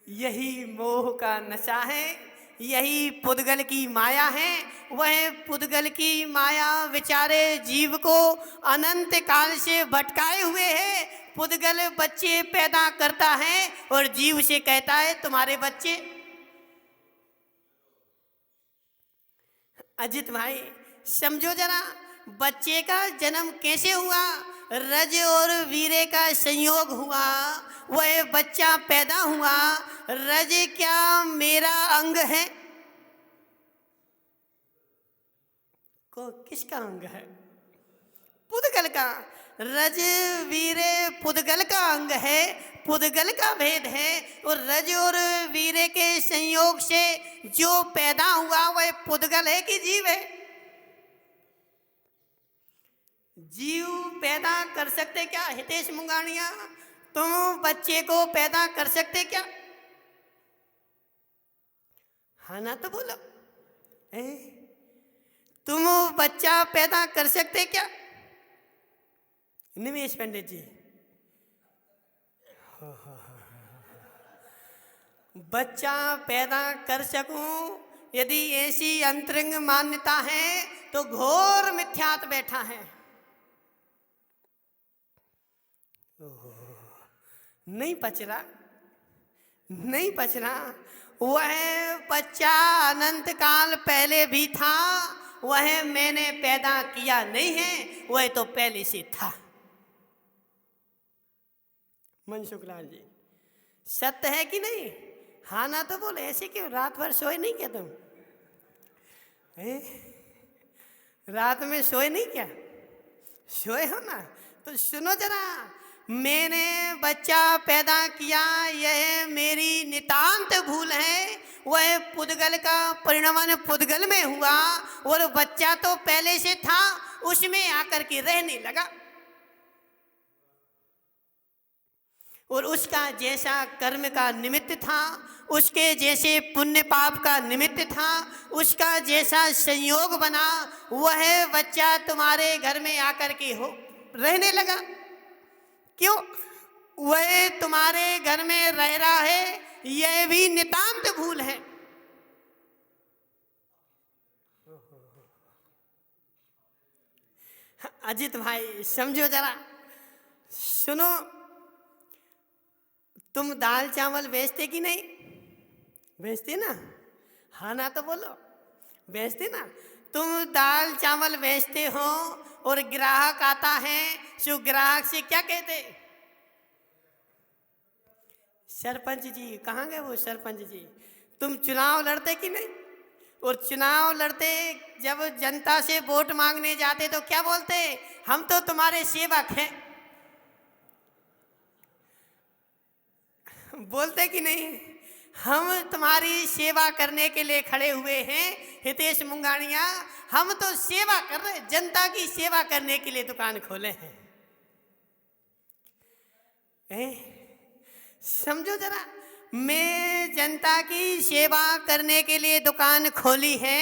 यही मोह का नशा है, यही पुद्गल की माया है। वह पुद्गल की माया बेचारे जीव को अनंत काल से भटकाए हुए है। पुद्गल बच्चे पैदा करता है और जीव से कहता है तुम्हारे बच्चे। अजित भाई समझो जरा, बच्चे का जन्म कैसे हुआ? रज और वीरे का संयोग हुआ, वह बच्चा पैदा हुआ। रज क्या मेरा अंग है? को किसका अंग है? पुद्गल का। रज वीरे पुद्गल का अंग है, पुद्गल का भेद है। और रज और वीरे के संयोग से जो पैदा हुआ वह पुद्गल है कि जीव है? जीव पैदा कर सकते क्या? हितेश मुंगानिया, तुम बच्चे को पैदा कर सकते क्या? हाँ ना तो बोलो। तुम बच्चा पैदा कर सकते क्या? निमेश पंडित जी, बच्चा पैदा कर सकूं यदि ऐसी अंतरंग मान्यता है तो घोर मिथ्यात बैठा है। नहीं पच रहा, नहीं पच रहा। वह बच्चा अनंत काल पहले भी था, वह मैंने पैदा किया नहीं है, वह तो पहले से था। मनसुखलाल जी सत्य है कि नहीं? हाँ ना तो बोले। ऐसे क्यों? रात भर सोए नहीं क्या तुम? रात में सोए नहीं क्या? सोए हो ना? तो सुनो जरा, मैंने बच्चा पैदा किया, यह मेरी नितांत भूल है। वह पुद्गल का परिणमन पुद्गल में हुआ, और बच्चा तो पहले से था, उसमें आकर के रहने लगा। और उसका जैसा कर्म का निमित्त था, उसके जैसे पुण्य पाप का निमित्त था, उसका जैसा संयोग बना, वह बच्चा तुम्हारे घर में आकर के हो रहने लगा। क्यों? वह तुम्हारे घर में रह रहा है, यह भी नितांत भूल है। अजित भाई समझो जरा, सुनो, तुम दाल चावल बेचते कि नहीं? बेचते ना? हाँ ना तो बोलो। बेचते ना? तुम दाल चावल बेचते हो और ग्राहक आता है, सो ग्राहक से क्या कहते? सरपंच जी कहाँ गए वो सरपंच जी? तुम चुनाव लड़ते कि नहीं? और चुनाव लड़ते जब जनता से वोट मांगने जाते तो क्या बोलते? हम तो तुम्हारे सेवक हैं। बोलते कि नहीं? हम तुम्हारी सेवा करने के लिए खड़े हुए हैं हितेश मुंगानिया, हम तो सेवा कर रहे, जनता की सेवा करने के लिए दुकान खोले हैं। हैं? समझो जरा, मैं जनता की सेवा करने के लिए दुकान खोली है,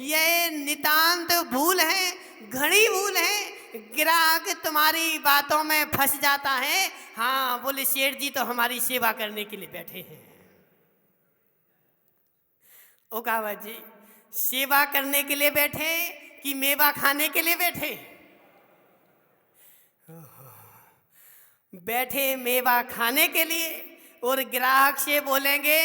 यह नितांत भूल है, घड़ी भूल है। ग्राहक तुम्हारी बातों में फंस जाता है। हाँ, बोले सेठ जी तो हमारी सेवा करने के लिए बैठे हैं। ओ कावत जी, सेवा करने के लिए बैठे कि मेवा खाने के लिए बैठे? बैठे मेवा खाने के लिए, और ग्राहक से बोलेंगे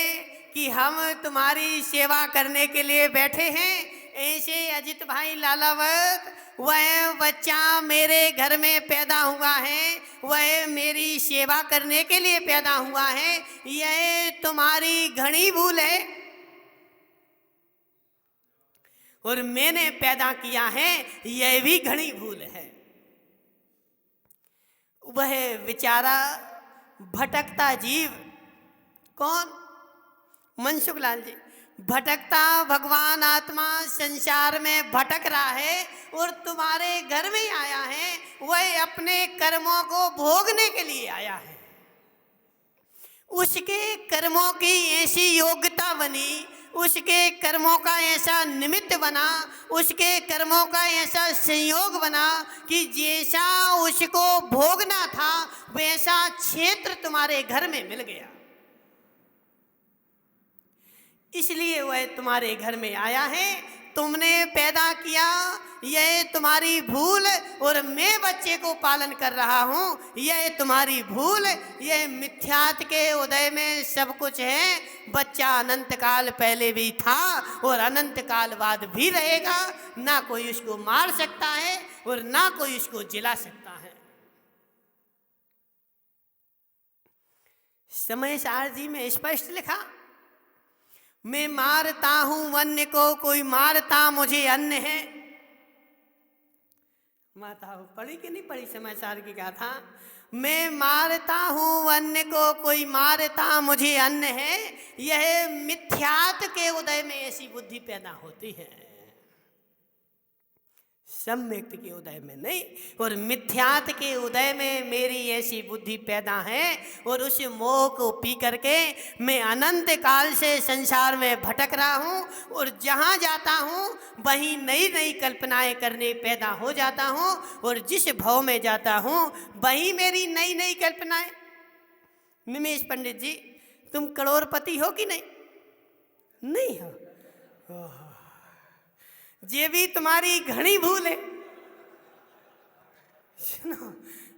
कि हम तुम्हारी सेवा करने के लिए बैठे हैं। ऐसे अजित भाई लालावत, वह बच्चा मेरे घर में पैदा हुआ है, वह मेरी सेवा करने के लिए पैदा हुआ है, यह तुम्हारी घनी भूल है। और मैंने पैदा किया है, यह भी घनी भूल है। वह बेचारा भटकता जीव, कौन? मनसुख लाल जी। भटकता भगवान आत्मा संसार में भटक रहा है और तुम्हारे घर में आया है। वह अपने कर्मों को भोगने के लिए आया है। उसके कर्मों की ऐसी योग्यता बनी, उसके कर्मों का ऐसा निमित्त बना, उसके कर्मों का ऐसा संयोग बना कि जैसा उसको भोगना था वैसा क्षेत्र तुम्हारे घर में मिल गया। इसलिए वह तुम्हारे घर में आया है। तुमने पैदा किया, यह तुम्हारी भूल, और मैं बच्चे को पालन कर रहा हूँ, यह तुम्हारी भूल। यह मिथ्यात के उदय में सब कुछ है। बच्चा अनंत काल पहले भी था और अनंत काल बाद भी रहेगा। ना कोई उसको मार सकता है और ना कोई उसको जिला सकता है। समय सार जी में स्पष्ट लिखा, मैं मारता हूं वन्य को, कोई मारता मुझे अन्य है। माता पढ़ी कि नहीं पढ़ी समय सार की गाथा? मैं मारता हूं वन्य को, कोई मारता मुझे अन्य है। यह मिथ्यात के उदय में ऐसी बुद्धि पैदा होती है, सम्यक के उदय में नहीं। और मिथ्यात के उदय में मेरी ऐसी बुद्धि पैदा है, और उस मोह को पी करके मैं अनंत काल से संसार में भटक रहा हूँ, और जहाँ जाता हूँ वहीं नई नई कल्पनाएं करने पैदा हो जाता हूँ, और जिस भाव में जाता हूँ वहीं मेरी नई नई कल्पनाएं। निमेश पंडित जी, तुम करोड़पति हो कि नहीं? नहीं हो। ये भी तुम्हारी घनी भूल है। सुनो,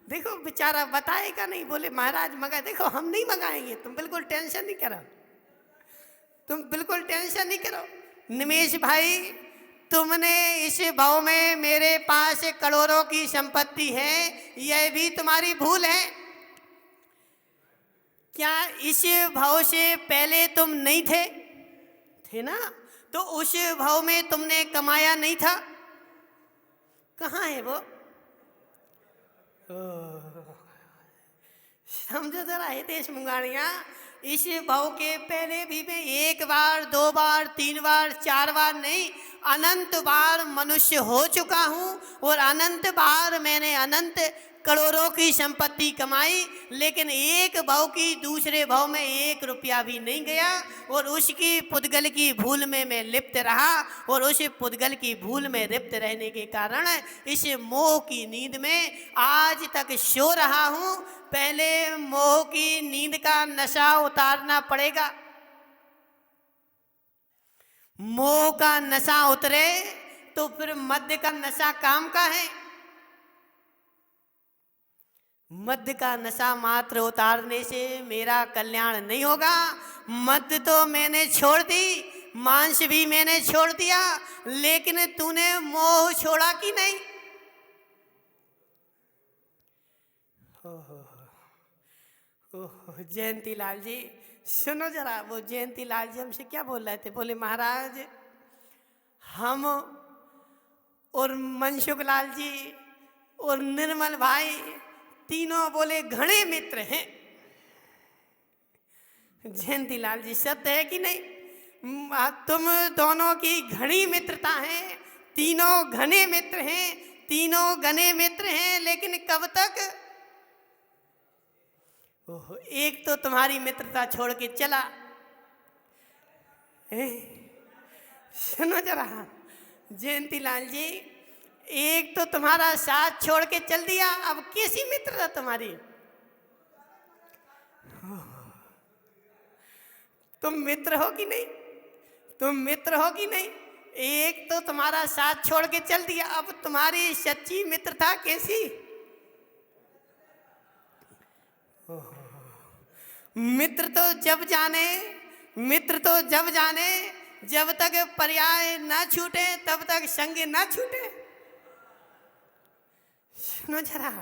देखो बेचारा बताएगा नहीं, बोले महाराज मगा, देखो हम नहीं मंगाएंगे, तुम बिल्कुल टेंशन नहीं करो, तुम बिल्कुल टेंशन नहीं करो। निमेश भाई, तुमने इस भाव में मेरे पास करोड़ों की संपत्ति है, यह भी तुम्हारी भूल है। क्या इस भाव से पहले तुम नहीं थे? थे ना? तो उस भाव में तुमने कमाया नहीं था? कहाँ है वो? समझो जरा हितेश मुंगाड़िया, इस भाव के पहले भी मैं एक बार, दो बार, तीन बार, चार बार नहीं, अनंत बार मनुष्य हो चुका हूँ, और अनंत बार मैंने अनंत करोड़ों की संपत्ति कमाई, लेकिन एक भाव की दूसरे भाव में 1 रुपया भी नहीं गया, और उसकी पुद्गल की भूल में मैं लिप्त रहा, और उस पुद्गल की भूल में लिप्त रहने के कारण इस मोह की नींद में आज तक सो रहा हूँ। पहले मोह की नींद का नशा उतारना पड़ेगा। मोह का नशा उतरे तो फिर मद्य का नशा काम का है। मद्य का नशा मात्र उतारने से मेरा कल्याण नहीं होगा। मद्य तो मैंने छोड़ दी, मांस भी मैंने छोड़ दिया, लेकिन तूने मोह छोड़ा कि नहीं? ओह जयंती लाल जी, सुनो जरा, वो जयंती लाल जी हमसे क्या बोल रहे थे? बोले महाराज, हम और मनसुख लाल जी और निर्मल भाई तीनों बोले घने मित्र हैं। जयंती लाल जी, सत्य है कि नहीं? तुम दोनों की घनी मित्रता है, तीनों घने मित्र हैं, तीनों घने मित्र हैं, लेकिन कब तक? ओहो, एक तो तुम्हारी मित्रता छोड़ के चला। सुनो जरा जयंतीलाल जी, एक तो तुम्हारा साथ छोड़ के चल दिया, अब कैसी मित्रता तुम्हारी? तुम मित्र हो कि नहीं? तुम मित्र हो कि नहीं? एक तो तुम्हारा साथ छोड़ के चल दिया, अब तुम्हारी सच्ची मित्रता कैसी? मित्र तो जब जाने, मित्र तो जब जाने, जब तक पर्याय ना छूटे तब तक संग ना छूटे। सुनो जरा,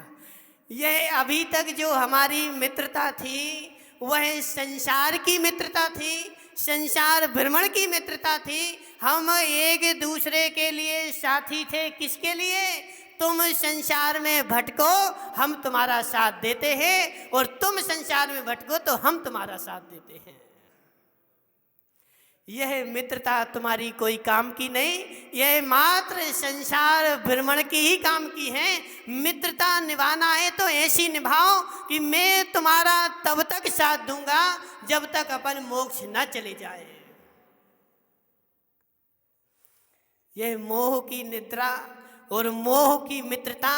यह अभी तक जो हमारी मित्रता थी वह संसार की मित्रता थी, संसार भ्रमण की मित्रता थी। हम एक दूसरे के लिए साथी थे। किसके लिए? तुम संसार में भटको, हम तुम्हारा साथ देते हैं, और तुम संसार में भटको तो हम तुम्हारा साथ देते हैं। यह मित्रता तुम्हारी कोई काम की नहीं, यह मात्र संसार भ्रमण की ही काम की है। मित्रता निभाना है तो ऐसी निभाओ कि मैं तुम्हारा तब तक साथ दूंगा जब तक अपन मोक्ष न चले जाए। यह मोह की निद्रा और मोह की मित्रता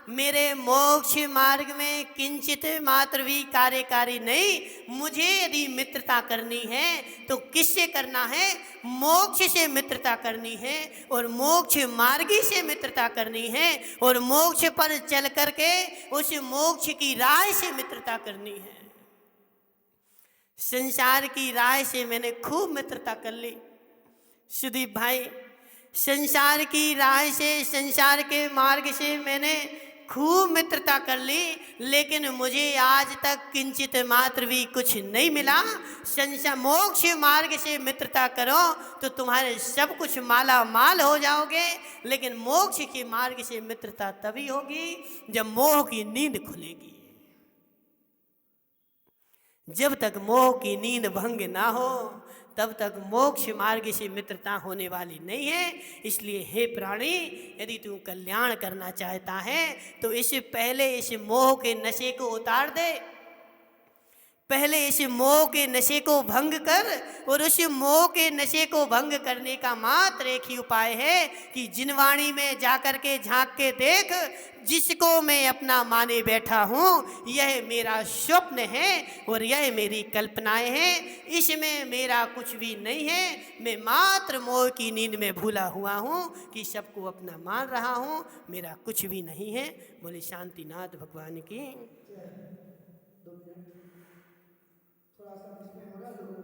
मेरे मोक्ष मार्ग में किंचित मात्र भी कार्यकारी नहीं। मुझे यदि मित्रता करनी है तो किससे करना है? मोक्ष से मित्रता करनी है, और मोक्ष मार्गी से मित्रता करनी है, और मोक्ष पर चल करके उस मोक्ष की राह से मित्रता करनी है। संसार की राह से मैंने खूब मित्रता कर ली सुदीप भाई, संसार की राह से, संसार के मार्ग से मैंने खूब मित्रता कर ली, लेकिन मुझे आज तक किंचित मात्र भी कुछ नहीं मिला। संसार मोक्ष मार्ग से मित्रता करो तो तुम्हारे सब कुछ माला माल हो जाओगे, लेकिन मोक्ष के मार्ग से मित्रता तभी होगी जब मोह की नींद खुलेगी। जब तक मोह की नींद भंग ना हो तब तक मोक्ष मार्ग से मित्रता होने वाली नहीं है। इसलिए हे प्राणी, यदि तू कल्याण करना चाहता है तो इससे पहले इस मोह के नशे को उतार दे। पहले इस मोह के नशे को भंग कर, और उस मोह के नशे को भंग करने का मात्र एक ही उपाय है कि जिनवाणी में जाकर के झांक के देख, जिसको मैं अपना माने बैठा हूँ यह मेरा स्वप्न है और यह मेरी कल्पनाएं हैं, इसमें मेरा कुछ भी नहीं है। मैं मात्र मोह की नींद में भूला हुआ हूँ कि सबको अपना मान रहा हूँ, मेरा कुछ भी नहीं है। बोले शांतिनाथ भगवान की। थोड़ा सा इसमें होगा लोगों